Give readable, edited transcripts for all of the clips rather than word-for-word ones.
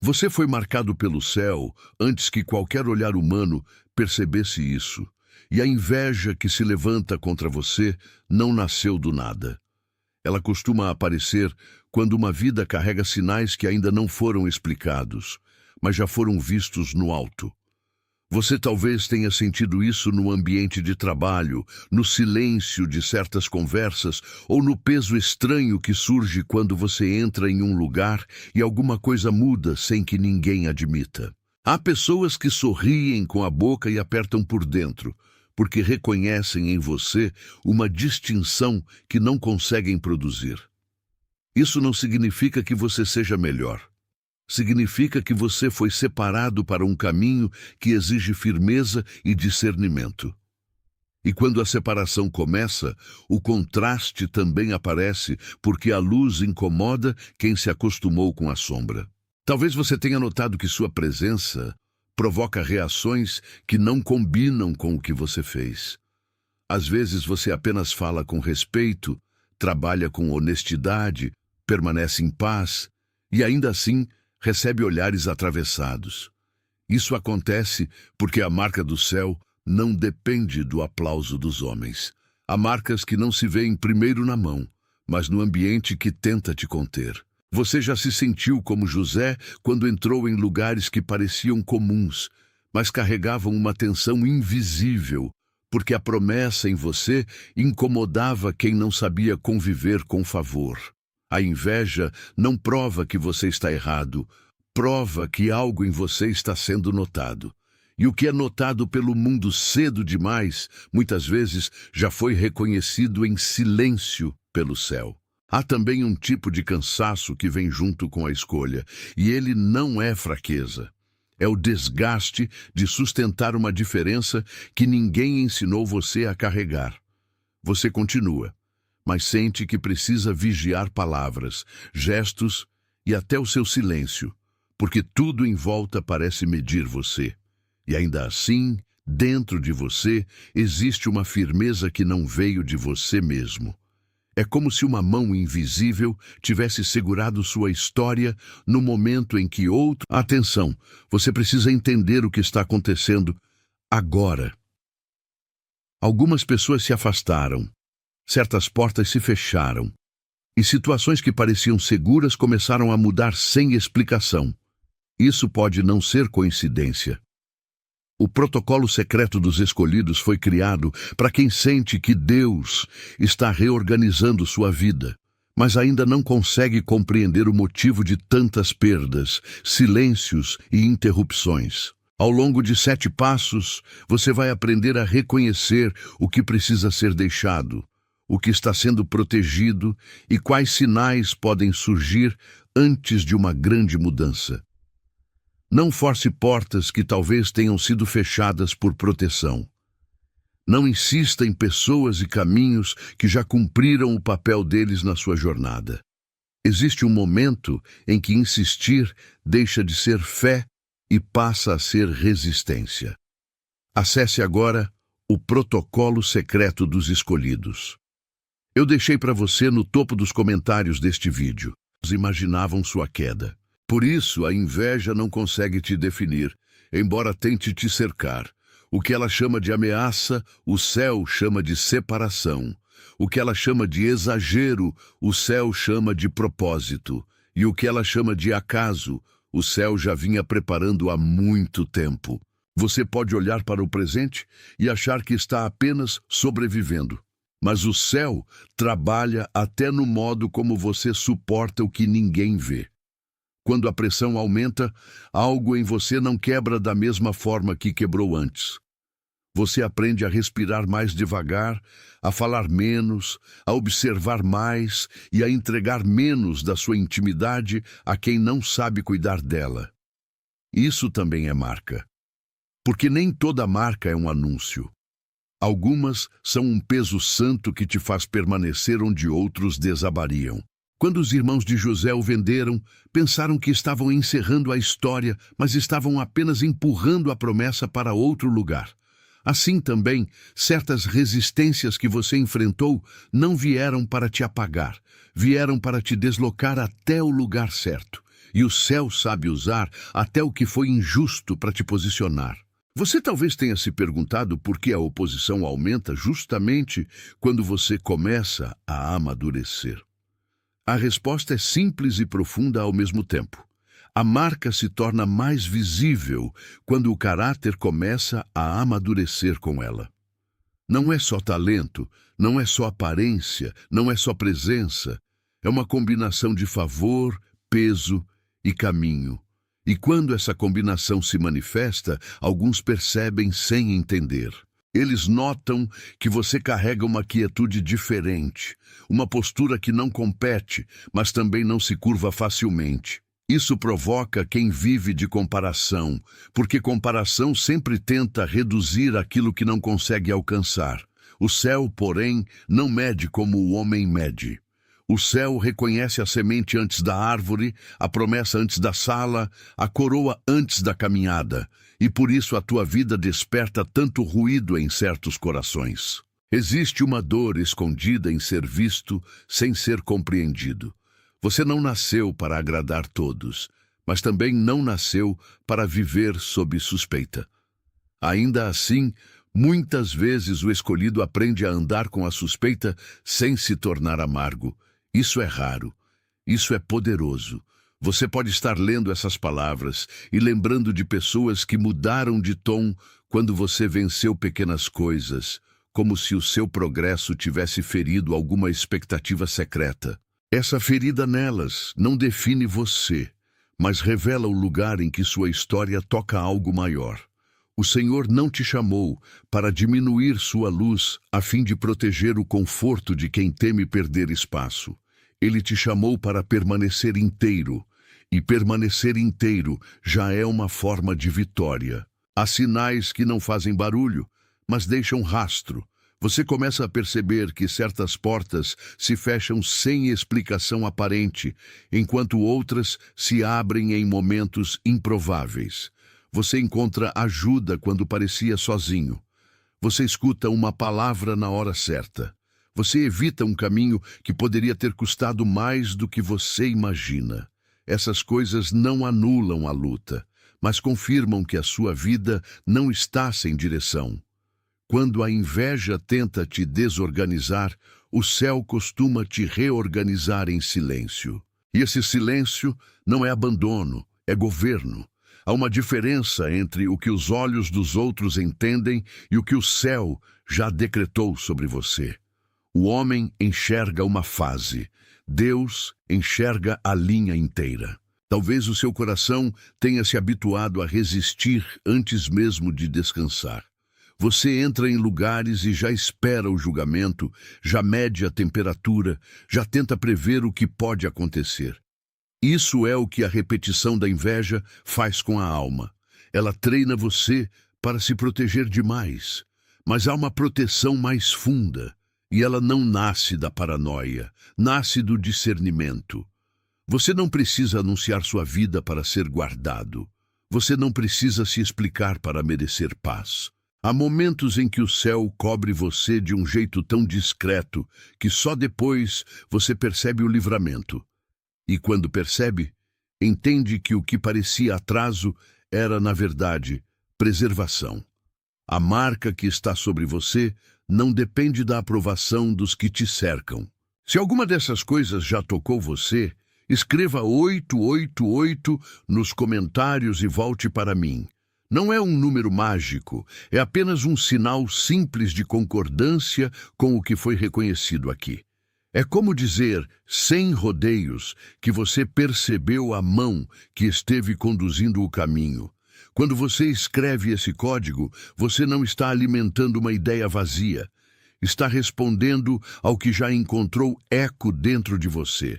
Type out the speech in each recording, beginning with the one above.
Você foi marcado pelo céu antes que qualquer olhar humano percebesse isso. E a inveja que se levanta contra você não nasceu do nada. Ela costuma aparecer quando uma vida carrega sinais que ainda não foram explicados, mas já foram vistos no alto. Você talvez tenha sentido isso no ambiente de trabalho, no silêncio de certas conversas ou no peso estranho que surge quando você entra em um lugar e alguma coisa muda sem que ninguém admita. Há pessoas que sorriem com a boca e apertam por dentro, porque reconhecem em você uma distinção que não conseguem produzir. Isso não significa que você seja melhor. Significa que você foi separado para um caminho que exige firmeza e discernimento. E quando a separação começa, o contraste também aparece, porque a luz incomoda quem se acostumou com a sombra. Talvez você tenha notado que sua presença provoca reações que não combinam com o que você fez. Às vezes você apenas fala com respeito, trabalha com honestidade, permanece em paz, e ainda assim recebe olhares atravessados. Isso acontece porque a marca do céu não depende do aplauso dos homens. Há marcas que não se veem primeiro na mão, mas no ambiente que tenta te conter. Você já se sentiu como José quando entrou em lugares que pareciam comuns, mas carregavam uma tensão invisível, porque a promessa em você incomodava quem não sabia conviver com favor. A inveja não prova que você está errado, prova que algo em você está sendo notado. E o que é notado pelo mundo cedo demais, muitas vezes já foi reconhecido em silêncio pelo céu. Há também um tipo de cansaço que vem junto com a escolha, e ele não é fraqueza. É o desgaste de sustentar uma diferença que ninguém ensinou você a carregar. Você continua, mas sente que precisa vigiar palavras, gestos e até o seu silêncio, porque tudo em volta parece medir você. E ainda assim, dentro de você, existe uma firmeza que não veio de você mesmo. É como se uma mão invisível tivesse segurado sua história no momento em que outro... Atenção, você precisa entender o que está acontecendo agora. Algumas pessoas se afastaram, certas portas se fecharam, e situações que pareciam seguras começaram a mudar sem explicação. Isso pode não ser coincidência. O protocolo secreto dos escolhidos foi criado para quem sente que Deus está reorganizando sua vida, mas ainda não consegue compreender o motivo de tantas perdas, silêncios e interrupções. Ao longo de 7 passos, você vai aprender a reconhecer o que precisa ser deixado, o que está sendo protegido e quais sinais podem surgir antes de uma grande mudança. Não force portas que talvez tenham sido fechadas por proteção. Não insista em pessoas e caminhos que já cumpriram o papel deles na sua jornada. Existe um momento em que insistir deixa de ser fé e passa a ser resistência. Acesse agora o protocolo secreto dos escolhidos. Eu deixei para você no topo dos comentários deste vídeo. Eles imaginavam sua queda. Por isso, a inveja não consegue te definir, embora tente te cercar. O que ela chama de ameaça, o céu chama de separação. O que ela chama de exagero, o céu chama de propósito. E o que ela chama de acaso, o céu já vinha preparando há muito tempo. Você pode olhar para o presente e achar que está apenas sobrevivendo. Mas o céu trabalha até no modo como você suporta o que ninguém vê. Quando a pressão aumenta, algo em você não quebra da mesma forma que quebrou antes. Você aprende a respirar mais devagar, a falar menos, a observar mais e a entregar menos da sua intimidade a quem não sabe cuidar dela. Isso também é marca. Porque nem toda marca é um anúncio. Algumas são um peso santo que te faz permanecer onde outros desabariam. Quando os irmãos de José o venderam, pensaram que estavam encerrando a história, mas estavam apenas empurrando a promessa para outro lugar. Assim também, certas resistências que você enfrentou não vieram para te apagar, vieram para te deslocar até o lugar certo. e o céu sabe usar até o que foi injusto para te posicionar. Você talvez tenha se perguntado por que a oposição aumenta justamente quando você começa a amadurecer. A resposta é simples e profunda ao mesmo tempo. A marca se torna mais visível quando o caráter começa a amadurecer com ela. Não é só talento, não é só aparência, não é só presença. É uma combinação de favor, peso e caminho. E quando essa combinação se manifesta, alguns percebem sem entender. Eles notam que você carrega uma quietude diferente, uma postura que não compete, mas também não se curva facilmente. Isso provoca quem vive de comparação, porque comparação sempre tenta reduzir aquilo que não consegue alcançar. O céu, porém, não mede como o homem mede. O céu reconhece a semente antes da árvore, a promessa antes da sala, a coroa antes da caminhada, e por isso a tua vida desperta tanto ruído em certos corações. Existe uma dor escondida em ser visto sem ser compreendido. Você não nasceu para agradar todos, mas também não nasceu para viver sob suspeita. Ainda assim, muitas vezes o escolhido aprende a andar com a suspeita sem se tornar amargo. Isso é raro. Isso é poderoso. Você pode estar lendo essas palavras e lembrando de pessoas que mudaram de tom quando você venceu pequenas coisas, como se o seu progresso tivesse ferido alguma expectativa secreta. Essa ferida nelas não define você, mas revela o lugar em que sua história toca algo maior. O Senhor não te chamou para diminuir sua luz a fim de proteger o conforto de quem teme perder espaço. Ele te chamou para permanecer inteiro, e permanecer inteiro já é uma forma de vitória. Há sinais que não fazem barulho, mas deixam rastro. Você começa a perceber que certas portas se fecham sem explicação aparente, enquanto outras se abrem em momentos improváveis. Você encontra ajuda quando parecia sozinho. Você escuta uma palavra na hora certa. Você evita um caminho que poderia ter custado mais do que você imagina. Essas coisas não anulam a luta, mas confirmam que a sua vida não está sem direção. Quando a inveja tenta te desorganizar, o céu costuma te reorganizar em silêncio. E esse silêncio não é abandono, é governo. Há uma diferença entre o que os olhos dos outros entendem e o que o céu já decretou sobre você. O homem enxerga uma fase, Deus enxerga a linha inteira. Talvez o seu coração tenha se habituado a resistir antes mesmo de descansar. Você entra em lugares e já espera o julgamento, já mede a temperatura, já tenta prever o que pode acontecer. Isso é o que a repetição da inveja faz com a alma. Ela treina você para se proteger demais. Mas há uma proteção mais funda, e ela não nasce da paranoia, nasce do discernimento. Você não precisa anunciar sua vida para ser guardado. Você não precisa se explicar para merecer paz. Há momentos em que o céu cobre você de um jeito tão discreto que só depois você percebe o livramento. E quando percebe, entende que o que parecia atraso era, na verdade, preservação. A marca que está sobre você não depende da aprovação dos que te cercam. Se alguma dessas coisas já tocou você, escreva 888 nos comentários e volte para mim. Não é um número mágico, é apenas um sinal simples de concordância com o que foi reconhecido aqui. É como dizer, sem rodeios, que você percebeu a mão que esteve conduzindo o caminho. Quando você escreve esse código, você não está alimentando uma ideia vazia. Está respondendo ao que já encontrou eco dentro de você.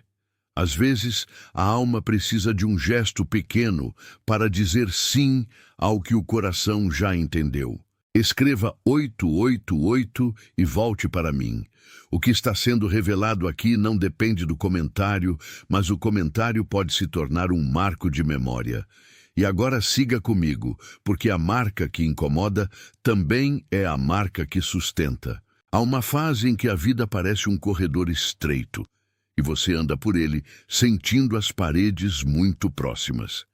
Às vezes, a alma precisa de um gesto pequeno para dizer sim ao que o coração já entendeu. Escreva 888 e volte para mim. O que está sendo revelado aqui não depende do comentário, mas o comentário pode se tornar um marco de memória. E agora siga comigo, porque a marca que incomoda também é a marca que sustenta. Há uma fase em que a vida parece um corredor estreito, e você anda por ele, sentindo as paredes muito próximas.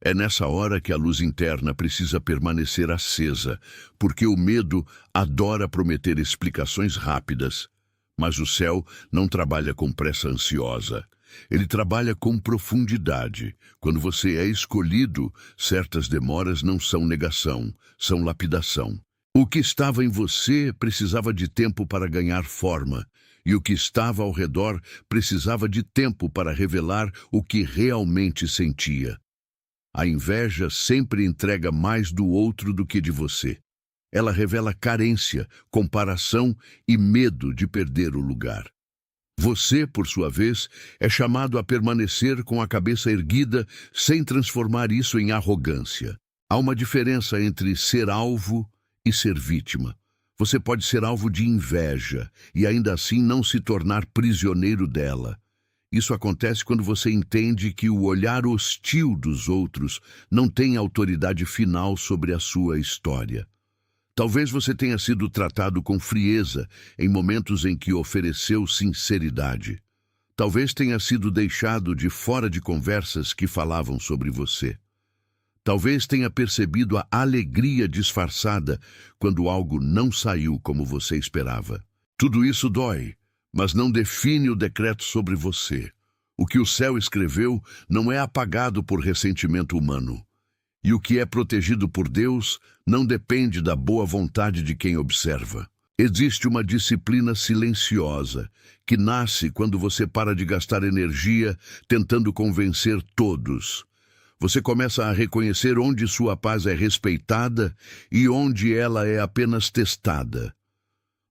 É nessa hora que a luz interna precisa permanecer acesa, porque o medo adora prometer explicações rápidas. Mas o céu não trabalha com pressa ansiosa. Ele trabalha com profundidade. Quando você é escolhido, certas demoras não são negação, são lapidação. O que estava em você precisava de tempo para ganhar forma, e o que estava ao redor precisava de tempo para revelar o que realmente sentia. A inveja sempre entrega mais do outro do que de você. Ela revela carência, comparação e medo de perder o lugar. Você, por sua vez, é chamado a permanecer com a cabeça erguida sem transformar isso em arrogância. Há uma diferença entre ser alvo e ser vítima. Você pode ser alvo de inveja e ainda assim não se tornar prisioneiro dela. Isso acontece quando você entende que o olhar hostil dos outros não tem autoridade final sobre a sua história. Talvez você tenha sido tratado com frieza em momentos em que ofereceu sinceridade. Talvez tenha sido deixado de fora de conversas que falavam sobre você. Talvez tenha percebido a alegria disfarçada quando algo não saiu como você esperava. Tudo isso dói, mas não define o decreto sobre você. O que o céu escreveu não é apagado por ressentimento humano. E o que é protegido por Deus não depende da boa vontade de quem observa. Existe uma disciplina silenciosa que nasce quando você para de gastar energia tentando convencer todos. Você começa a reconhecer onde sua paz é respeitada e onde ela é apenas testada.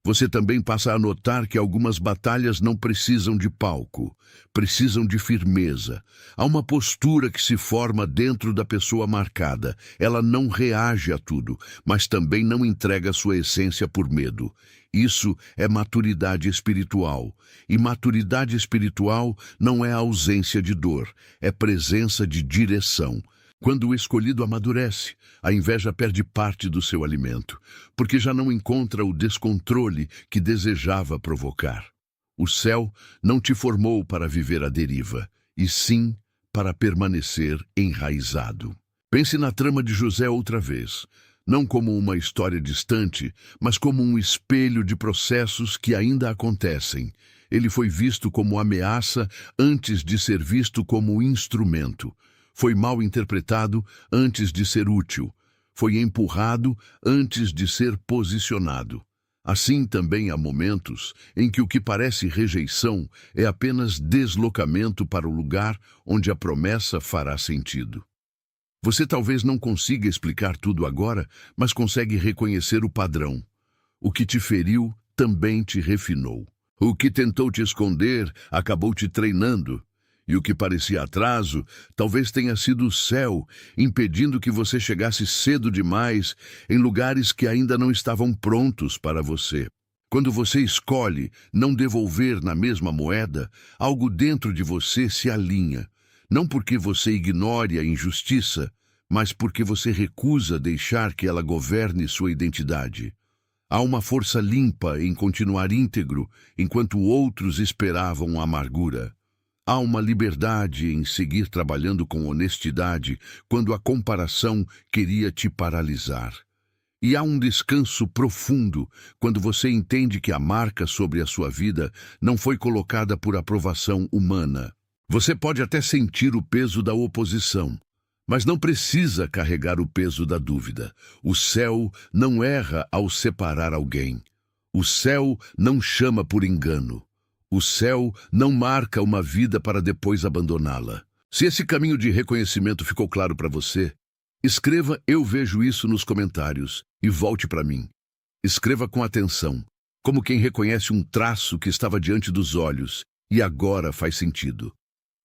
Você também passa a notar que algumas batalhas não precisam de palco, precisam de firmeza. Há uma postura que se forma dentro da pessoa marcada. Ela não reage a tudo, mas também não entrega sua essência por medo. Isso é maturidade espiritual. E maturidade espiritual não é ausência de dor, é presença de direção. Quando o escolhido amadurece, a inveja perde parte do seu alimento, porque já não encontra o descontrole que desejava provocar. O céu não te formou para viver à deriva, e sim para permanecer enraizado. Pense na trama de José outra vez, não como uma história distante, mas como um espelho de processos que ainda acontecem. Ele foi visto como ameaça antes de ser visto como instrumento. Foi mal interpretado antes de ser útil. Foi empurrado antes de ser posicionado. Assim também há momentos em que o que parece rejeição é apenas deslocamento para o lugar onde a promessa fará sentido. Você talvez não consiga explicar tudo agora, mas consegue reconhecer o padrão. O que te feriu também te refinou. O que tentou te esconder acabou te treinando. E o que parecia atraso, talvez tenha sido o céu, impedindo que você chegasse cedo demais em lugares que ainda não estavam prontos para você. Quando você escolhe não devolver na mesma moeda, algo dentro de você se alinha. Não porque você ignore a injustiça, mas porque você recusa deixar que ela governe sua identidade. Há uma força limpa em continuar íntegro, enquanto outros esperavam a amargura. Há uma liberdade em seguir trabalhando com honestidade quando a comparação queria te paralisar. E há um descanso profundo quando você entende que a marca sobre a sua vida não foi colocada por aprovação humana. Você pode até sentir o peso da oposição, mas não precisa carregar o peso da dúvida. O céu não erra ao separar alguém. O céu não chama por engano. O céu não marca uma vida para depois abandoná-la. Se esse caminho de reconhecimento ficou claro para você, escreva "Eu vejo isso" nos comentários e volte para mim. Escreva com atenção, como quem reconhece um traço que estava diante dos olhos e agora faz sentido.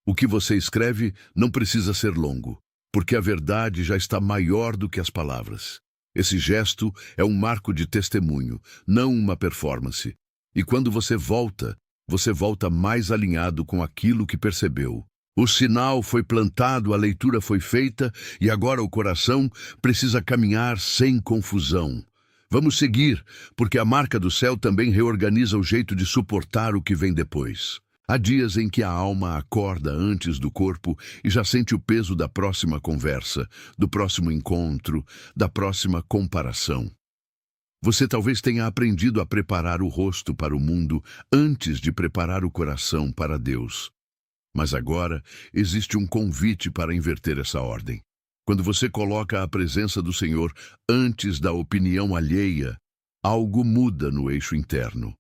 O que você escreve não precisa ser longo, porque a verdade já está maior do que as palavras. Esse gesto é um marco de testemunho, não uma performance. E quando você volta mais alinhado com aquilo que percebeu. O sinal foi plantado, a leitura foi feita e agora o coração precisa caminhar sem confusão. Vamos seguir, porque a marca do céu também reorganiza o jeito de suportar o que vem depois. Há dias em que a alma acorda antes do corpo e já sente o peso da próxima conversa, do próximo encontro, da próxima comparação. Você talvez tenha aprendido a preparar o rosto para o mundo antes de preparar o coração para Deus. Mas agora existe um convite para inverter essa ordem. Quando você coloca a presença do Senhor antes da opinião alheia, algo muda no eixo interno.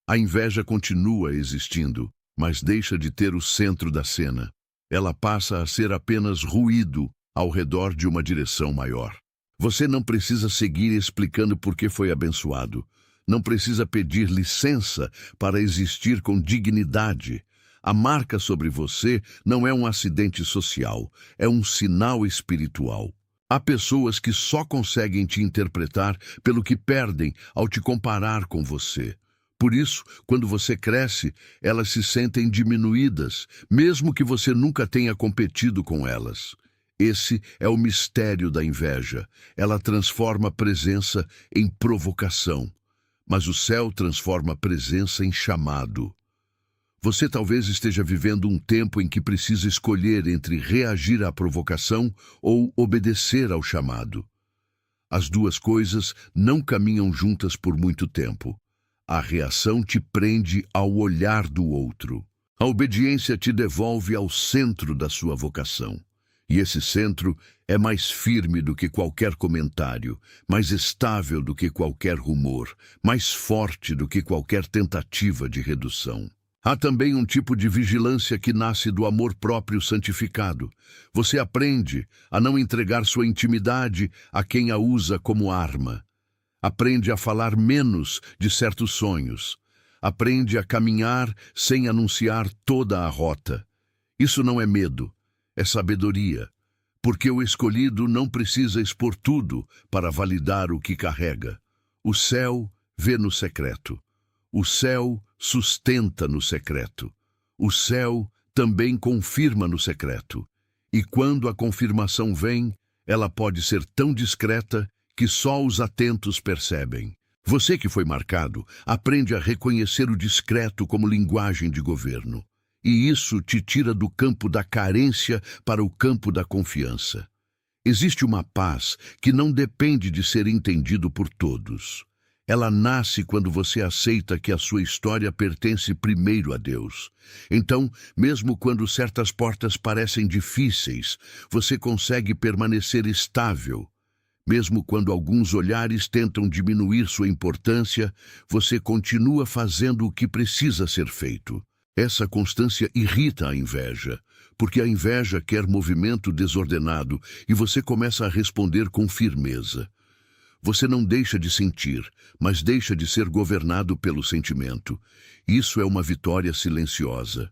A inveja continua existindo, mas deixa de ter o centro da cena. Ela passa a ser apenas ruído ao redor de uma direção maior. Você não precisa seguir explicando por que foi abençoado. Não precisa pedir licença para existir com dignidade. A marca sobre você não é um acidente social, é um sinal espiritual. Há pessoas que só conseguem te interpretar pelo que perdem ao te comparar com você. Por isso, quando você cresce, elas se sentem diminuídas, mesmo que você nunca tenha competido com elas. Esse é o mistério da inveja. Ela transforma a presença em provocação, mas o céu transforma a presença em chamado. Você talvez esteja vivendo um tempo em que precisa escolher entre reagir à provocação ou obedecer ao chamado. As duas coisas não caminham juntas por muito tempo. A reação te prende ao olhar do outro. A obediência te devolve ao centro da sua vocação. E esse centro é mais firme do que qualquer comentário, mais estável do que qualquer rumor, mais forte do que qualquer tentativa de redução. Há também um tipo de vigilância que nasce do amor próprio santificado. Você aprende a não entregar sua intimidade a quem a usa como arma. Aprende a falar menos de certos sonhos. Aprende a caminhar sem anunciar toda a rota. Isso não é medo, é sabedoria, porque o escolhido não precisa expor tudo para validar o que carrega. O céu vê no secreto. O céu sustenta no secreto. O céu também confirma no secreto. E quando a confirmação vem, ela pode ser tão discreta que só os atentos percebem. Você que foi marcado, aprende a reconhecer o discreto como linguagem de governo. E isso te tira do campo da carência para o campo da confiança. Existe uma paz que não depende de ser entendido por todos. Ela nasce quando você aceita que a sua história pertence primeiro a Deus. Então, mesmo quando certas portas parecem difíceis, você consegue permanecer estável. Mesmo quando alguns olhares tentam diminuir sua importância, você continua fazendo o que precisa ser feito. Essa constância irrita a inveja, porque a inveja quer movimento desordenado e você começa a responder com firmeza. Você não deixa de sentir, mas deixa de ser governado pelo sentimento. Isso é uma vitória silenciosa.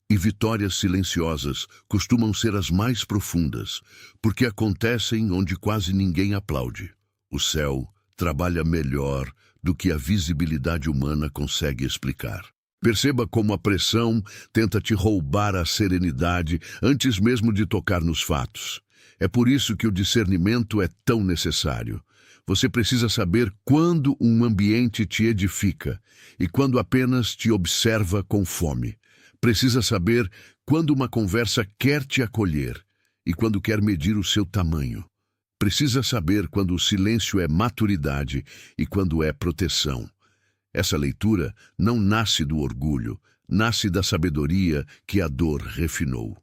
E vitórias silenciosas costumam ser as mais profundas, porque acontecem onde quase ninguém aplaude. O céu trabalha melhor do que a visibilidade humana consegue explicar. Perceba como a pressão tenta te roubar a serenidade antes mesmo de tocar nos fatos. É por isso que o discernimento é tão necessário. Você precisa saber quando um ambiente te edifica e quando apenas te observa com fome. Precisa saber quando uma conversa quer te acolher e quando quer medir o seu tamanho. Precisa saber quando o silêncio é maturidade e quando é proteção. Essa leitura não nasce do orgulho, nasce da sabedoria que a dor refinou.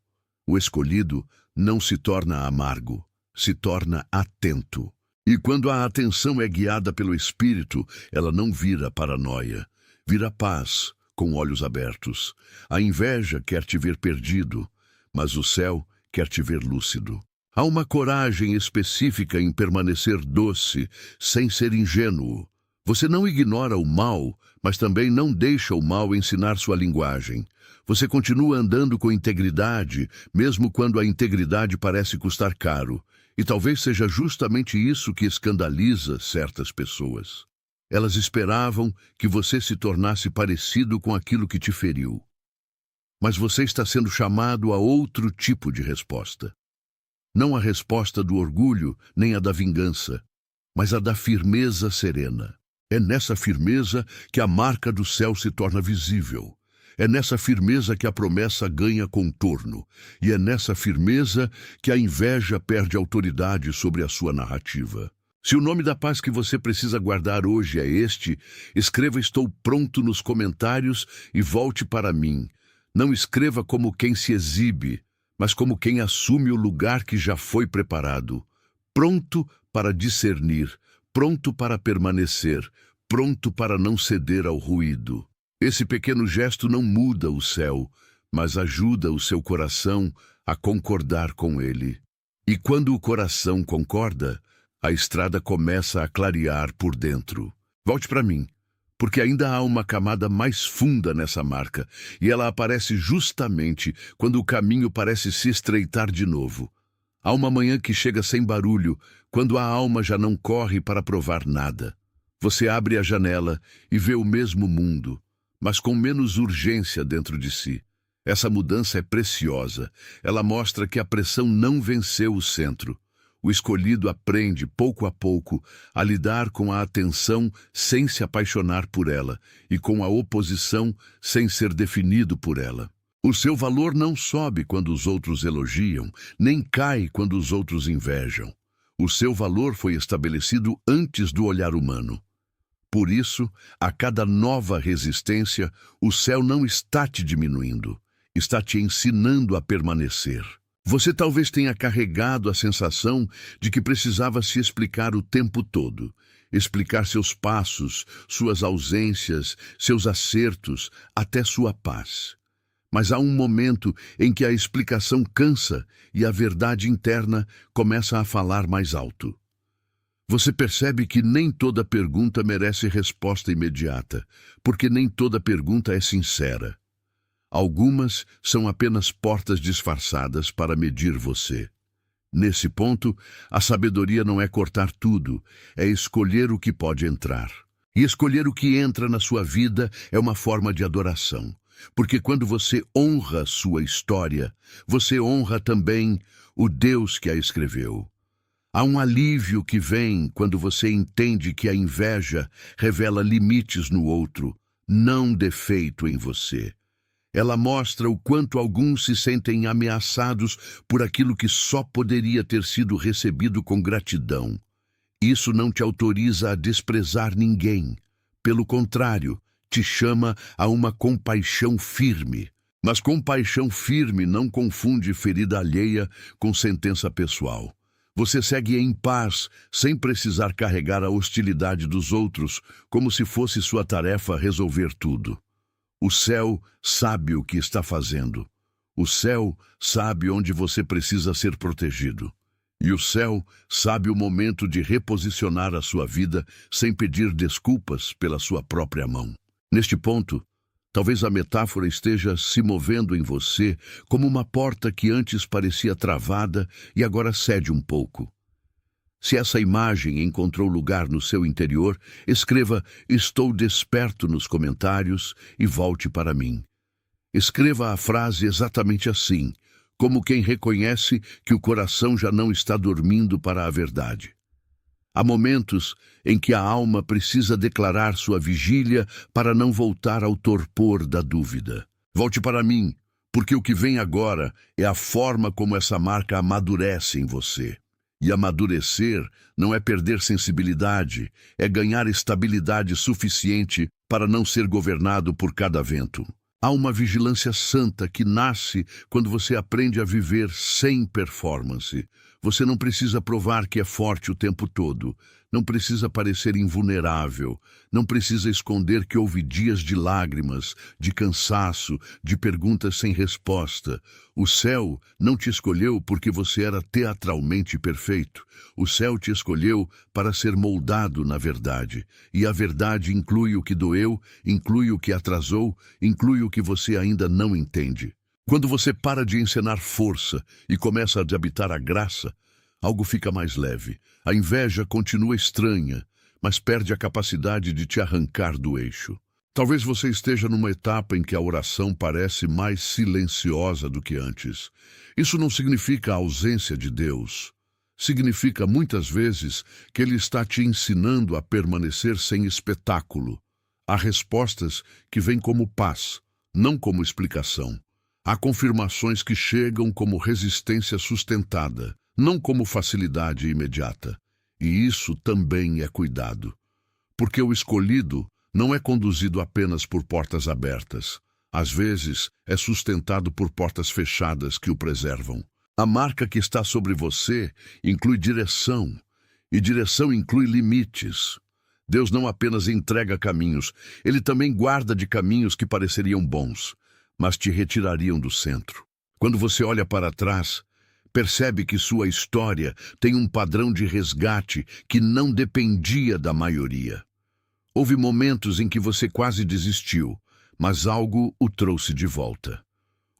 O escolhido não se torna amargo, se torna atento. E quando a atenção é guiada pelo Espírito, ela não vira paranoia, vira paz, com olhos abertos. A inveja quer te ver perdido, mas o céu quer te ver lúcido. Há uma coragem específica em permanecer doce, sem ser ingênuo. Você não ignora o mal, mas também não deixa o mal ensinar sua linguagem. Você continua andando com integridade, mesmo quando a integridade parece custar caro. E talvez seja justamente isso que escandaliza certas pessoas. Elas esperavam que você se tornasse parecido com aquilo que te feriu. Mas você está sendo chamado a outro tipo de resposta. Não a resposta do orgulho, nem a da vingança, mas a da firmeza serena. É nessa firmeza que a marca do céu se torna visível. É nessa firmeza que a promessa ganha contorno, e é nessa firmeza que a inveja perde autoridade sobre a sua narrativa. Se o nome da paz que você precisa guardar hoje é este, escreva "Estou pronto" nos comentários e volte para mim. Não escreva como quem se exibe, mas como quem assume o lugar que já foi preparado. Pronto para discernir, pronto para permanecer, pronto para não ceder ao ruído. Esse pequeno gesto não muda o céu, mas ajuda o seu coração a concordar com ele. E quando o coração concorda, a estrada começa a clarear por dentro. Volte para mim, porque ainda há uma camada mais funda nessa marca, e ela aparece justamente quando o caminho parece se estreitar de novo. Há uma manhã que chega sem barulho, quando a alma já não corre para provar nada. Você abre a janela e vê o mesmo mundo, mas com menos urgência dentro de si. Essa mudança é preciosa. Ela mostra que a pressão não venceu o centro. O escolhido aprende, pouco a pouco, a lidar com a atenção sem se apaixonar por ela e com a oposição sem ser definido por ela. O seu valor não sobe quando os outros elogiam, nem cai quando os outros invejam. O seu valor foi estabelecido antes do olhar humano. Por isso, a cada nova resistência, o céu não está te diminuindo, está te ensinando a permanecer. Você talvez tenha carregado a sensação de que precisava se explicar o tempo todo, explicar seus passos, suas ausências, seus acertos, até sua paz. Mas há um momento em que a explicação cansa e a verdade interna começa a falar mais alto. Você percebe que nem toda pergunta merece resposta imediata, porque nem toda pergunta é sincera. Algumas são apenas portas disfarçadas para medir você. Nesse ponto, a sabedoria não é cortar tudo, é escolher o que pode entrar. E escolher o que entra na sua vida é uma forma de adoração. Porque quando você honra sua história, você honra também o Deus que a escreveu. Há um alívio que vem quando você entende que a inveja revela limites no outro, não defeito em você. Ela mostra o quanto alguns se sentem ameaçados por aquilo que só poderia ter sido recebido com gratidão. Isso não te autoriza a desprezar ninguém. Pelo contrário, te chama a uma compaixão firme. Mas compaixão firme não confunde ferida alheia com sentença pessoal. Você segue em paz, sem precisar carregar a hostilidade dos outros, como se fosse sua tarefa resolver tudo. O céu sabe o que está fazendo. O céu sabe onde você precisa ser protegido. E o céu sabe o momento de reposicionar a sua vida sem pedir desculpas pela sua própria mão. Neste ponto, talvez a metáfora esteja se movendo em você como uma porta que antes parecia travada e agora cede um pouco. Se essa imagem encontrou lugar no seu interior, escreva "Estou desperto" nos comentários e volte para mim. Escreva a frase exatamente assim, como quem reconhece que o coração já não está dormindo para a verdade. Há momentos em que a alma precisa declarar sua vigília para não voltar ao torpor da dúvida. Volte para mim, porque o que vem agora é a forma como essa marca amadurece em você. E amadurecer não é perder sensibilidade, é ganhar estabilidade suficiente para não ser governado por cada vento. Há uma vigilância santa que nasce quando você aprende a viver sem performance. Você não precisa provar que é forte o tempo todo. Não precisa parecer invulnerável. Não precisa esconder que houve dias de lágrimas, de cansaço, de perguntas sem resposta. O céu não te escolheu porque você era teatralmente perfeito. O céu te escolheu para ser moldado na verdade. E a verdade inclui o que doeu, inclui o que atrasou, inclui o que você ainda não entende. Quando você para de encenar força e começa a habitar a graça, algo fica mais leve. A inveja continua estranha, mas perde a capacidade de te arrancar do eixo. Talvez você esteja numa etapa em que a oração parece mais silenciosa do que antes. Isso não significa a ausência de Deus. Significa, muitas vezes, que Ele está te ensinando a permanecer sem espetáculo. Há respostas que vêm como paz, não como explicação. Há confirmações que chegam como resistência sustentada, não como facilidade imediata. E isso também é cuidado. Porque o escolhido não é conduzido apenas por portas abertas. Às vezes, é sustentado por portas fechadas que o preservam. A marca que está sobre você inclui direção, e direção inclui limites. Deus não apenas entrega caminhos, Ele também guarda de caminhos que pareceriam bons, mas te retirariam do centro. Quando você olha para trás, percebe que sua história tem um padrão de resgate que não dependia da maioria. Houve momentos em que você quase desistiu, mas algo o trouxe de volta.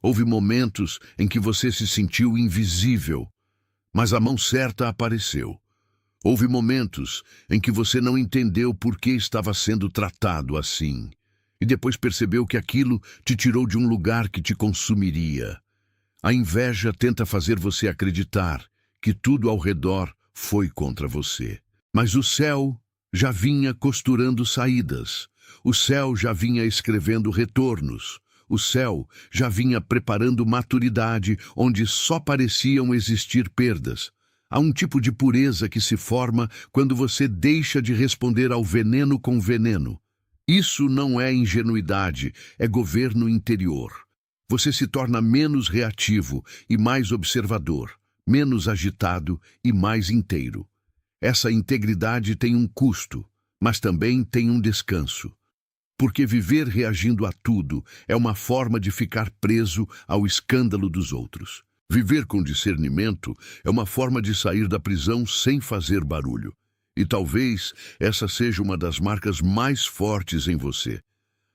Houve momentos em que você se sentiu invisível, mas a mão certa apareceu. Houve momentos em que você não entendeu por que estava sendo tratado assim, e depois percebeu que aquilo te tirou de um lugar que te consumiria. A inveja tenta fazer você acreditar que tudo ao redor foi contra você. Mas o céu já vinha costurando saídas. O céu já vinha escrevendo retornos. O céu já vinha preparando maturidade onde só pareciam existir perdas. Há um tipo de pureza que se forma quando você deixa de responder ao veneno com veneno. Isso não é ingenuidade, é governo interior. Você se torna menos reativo e mais observador, menos agitado e mais inteiro. Essa integridade tem um custo, mas também tem um descanso. Porque viver reagindo a tudo é uma forma de ficar preso ao escândalo dos outros. Viver com discernimento é uma forma de sair da prisão sem fazer barulho. E talvez essa seja uma das marcas mais fortes em você.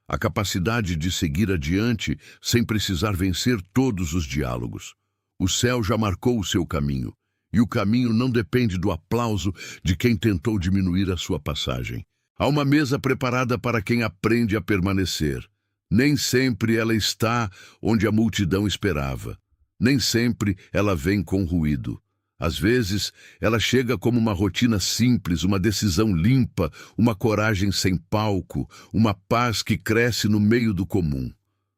A capacidade de seguir adiante sem precisar vencer todos os diálogos. O céu já marcou o seu caminho, e o caminho não depende do aplauso de quem tentou diminuir a sua passagem. Há uma mesa preparada para quem aprende a permanecer. Nem sempre ela está onde a multidão esperava. Nem sempre ela vem com ruído. Às vezes, ela chega como uma rotina simples, uma decisão limpa, uma coragem sem palco, uma paz que cresce no meio do comum.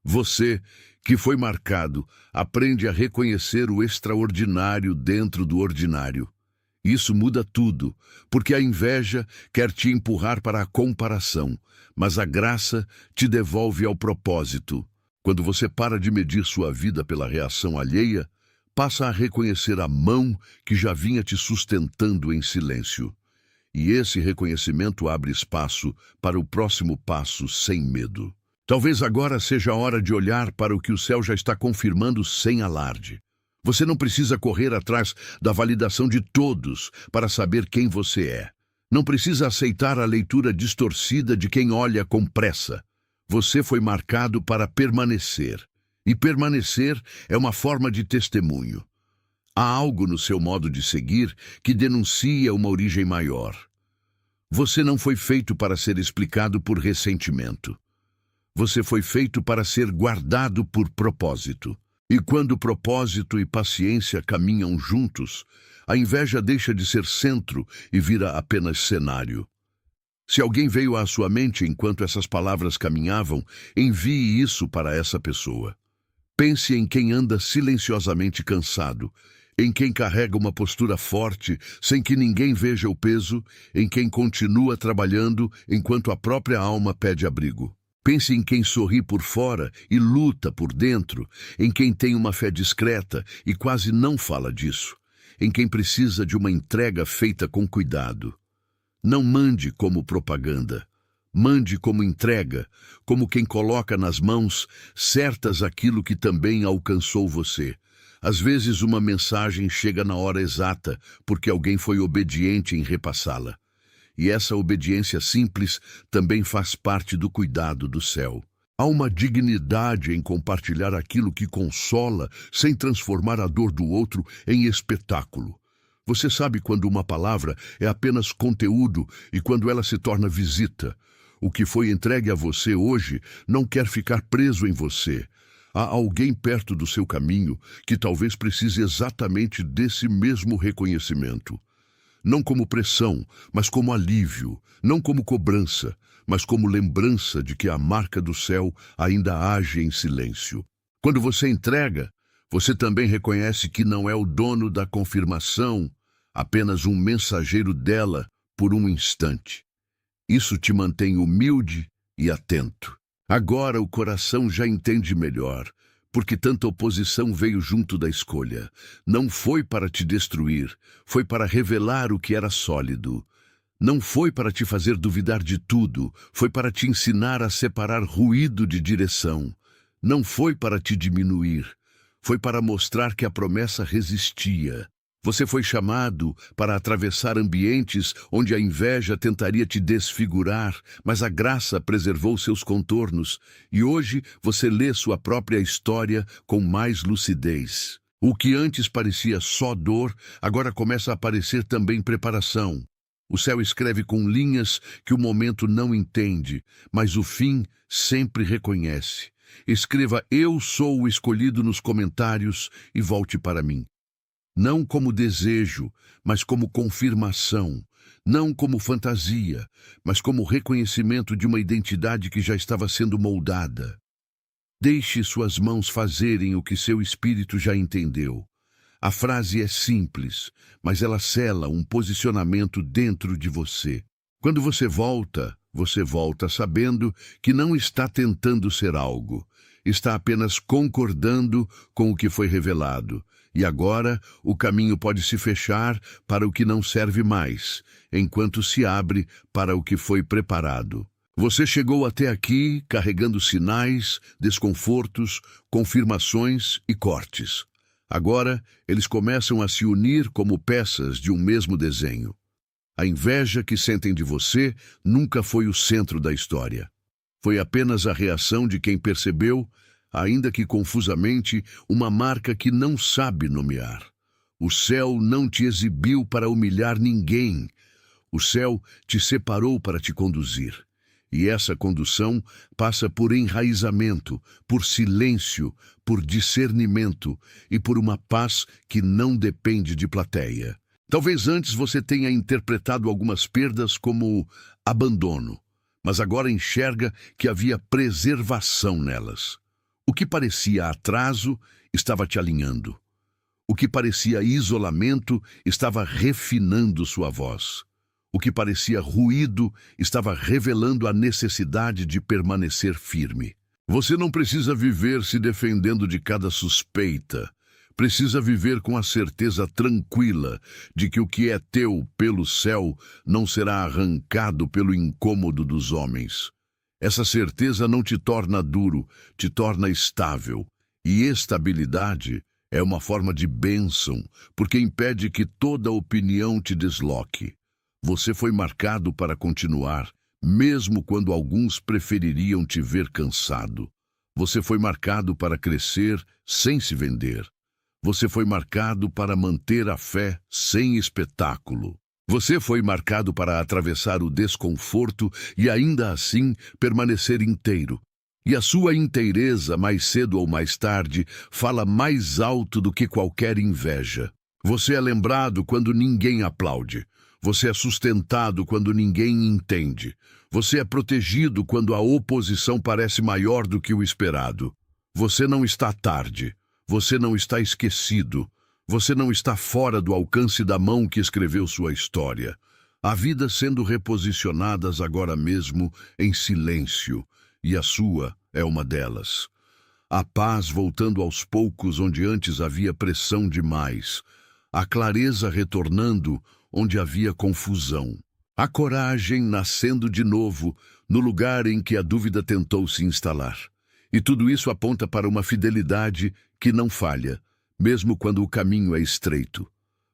Você, que foi marcado, aprende a reconhecer o extraordinário dentro do ordinário. Isso muda tudo, porque a inveja quer te empurrar para a comparação, mas a graça te devolve ao propósito. Quando você para de medir sua vida pela reação alheia, passa a reconhecer a mão que já vinha te sustentando em silêncio. E esse reconhecimento abre espaço para o próximo passo sem medo. Talvez agora seja a hora de olhar para o que o céu já está confirmando sem alarde. Você não precisa correr atrás da validação de todos para saber quem você é. Não precisa aceitar a leitura distorcida de quem olha com pressa. Você foi marcado para permanecer. E permanecer é uma forma de testemunho. Há algo no seu modo de seguir que denuncia uma origem maior. Você não foi feito para ser explicado por ressentimento. Você foi feito para ser guardado por propósito. E quando propósito e paciência caminham juntos, a inveja deixa de ser centro e vira apenas cenário. Se alguém veio à sua mente enquanto essas palavras caminhavam, envie isso para essa pessoa. Pense em quem anda silenciosamente cansado, em quem carrega uma postura forte, sem que ninguém veja o peso, em quem continua trabalhando enquanto a própria alma pede abrigo. Pense em quem sorri por fora e luta por dentro, em quem tem uma fé discreta e quase não fala disso, em quem precisa de uma entrega feita com cuidado. Não mande como propaganda. Mande como entrega, como quem coloca nas mãos certas aquilo que também alcançou você. Às vezes uma mensagem chega na hora exata, porque alguém foi obediente em repassá-la. E essa obediência simples também faz parte do cuidado do céu. Há uma dignidade em compartilhar aquilo que consola, sem transformar a dor do outro em espetáculo. Você sabe quando uma palavra é apenas conteúdo e quando ela se torna visita. O que foi entregue a você hoje não quer ficar preso em você. Há alguém perto do seu caminho que talvez precise exatamente desse mesmo reconhecimento. não como pressão, mas como alívio, não como cobrança, mas como lembrança de que a marca do céu ainda age em silêncio. Quando você entrega, você também reconhece que não é o dono da confirmação, apenas um mensageiro dela por um instante. Isso te mantém humilde e atento. Agora o coração já entende melhor, porque tanta oposição veio junto da escolha. Não foi para te destruir, foi para revelar o que era sólido. Não foi para te fazer duvidar de tudo, foi para te ensinar a separar ruído de direção. Não foi para te diminuir, foi para mostrar que a promessa resistia. Você foi chamado para atravessar ambientes onde a inveja tentaria te desfigurar, mas a graça preservou seus contornos, e hoje você lê sua própria história com mais lucidez. O que antes parecia só dor, agora começa a parecer também preparação. O céu escreve com linhas que o momento não entende, mas o fim sempre reconhece. Escreva "Eu sou o escolhido" nos comentários e volte para mim. Não como desejo, mas como confirmação. Não como fantasia, mas como reconhecimento de uma identidade que já estava sendo moldada. Deixe suas mãos fazerem o que seu espírito já entendeu. A frase é simples, mas ela sela um posicionamento dentro de você. Quando você volta sabendo que não está tentando ser algo, está apenas concordando com o que foi revelado. E agora o caminho pode se fechar para o que não serve mais, enquanto se abre para o que foi preparado. Você chegou até aqui carregando sinais, desconfortos, confirmações e cortes. Agora, eles começam a se unir como peças de um mesmo desenho. A inveja que sentem de você nunca foi o centro da história. Foi apenas a reação de quem percebeu, ainda que confusamente, uma marca que não sabe nomear. O céu não te exibiu para humilhar ninguém. O céu te separou para te conduzir. E essa condução passa por enraizamento, por silêncio, por discernimento e por uma paz que não depende de plateia. Talvez antes você tenha interpretado algumas perdas como abandono, mas agora enxerga que havia preservação nelas. O que parecia atraso estava te alinhando. O que parecia isolamento estava refinando sua voz. O que parecia ruído estava revelando a necessidade de permanecer firme. Você não precisa viver se defendendo de cada suspeita. Precisa viver com a certeza tranquila de que o que é teu pelo céu não será arrancado pelo incômodo dos homens. Essa certeza não te torna duro, te torna estável. E estabilidade é uma forma de bênção, porque impede que toda opinião te desloque. Você foi marcado para continuar, mesmo quando alguns prefeririam te ver cansado. Você foi marcado para crescer sem se vender. Você foi marcado para manter a fé sem espetáculo. Você foi marcado para atravessar o desconforto e ainda assim permanecer inteiro. E a sua inteireza, mais cedo ou mais tarde, fala mais alto do que qualquer inveja. Você é lembrado quando ninguém aplaude. Você é sustentado quando ninguém entende. Você é protegido quando a oposição parece maior do que o esperado. Você não está tarde. Você não está esquecido. Você não está fora do alcance da mão que escreveu sua história. Há vidas sendo reposicionadas agora mesmo em silêncio, e a sua é uma delas. A paz voltando aos poucos onde antes havia pressão demais. A clareza retornando onde havia confusão. A coragem nascendo de novo no lugar em que a dúvida tentou se instalar. E tudo isso aponta para uma fidelidade que não falha, mesmo quando o caminho é estreito.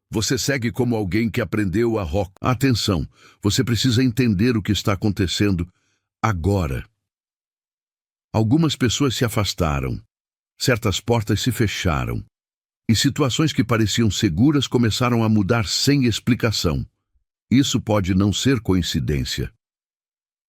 Você segue como alguém que aprendeu a rock. Atenção, você precisa entender o que está acontecendo agora. Algumas pessoas se afastaram, certas portas se fecharam, e situações que pareciam seguras começaram a mudar sem explicação. Isso pode não ser coincidência.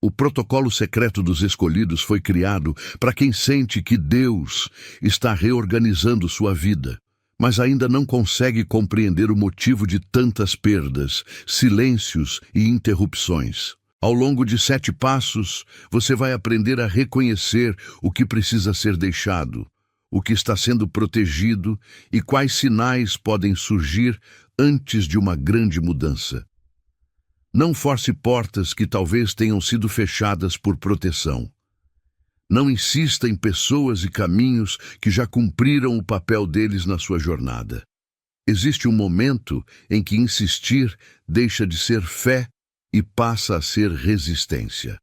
O protocolo secreto dos escolhidos foi criado para quem sente que Deus está reorganizando sua vida, mas ainda não consegue compreender o motivo de tantas perdas, silêncios e interrupções. Ao longo de 7 passos, você vai aprender a reconhecer o que precisa ser deixado, o que está sendo protegido e quais sinais podem surgir antes de uma grande mudança. Não force portas que talvez tenham sido fechadas por proteção. Não insista em pessoas e caminhos que já cumpriram o papel deles na sua jornada. Existe um momento em que insistir deixa de ser fé e passa a ser resistência.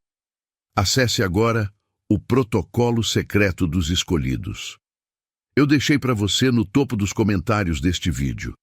Acesse agora o Protocolo Secreto dos Escolhidos. Eu deixei para você no topo dos comentários deste vídeo.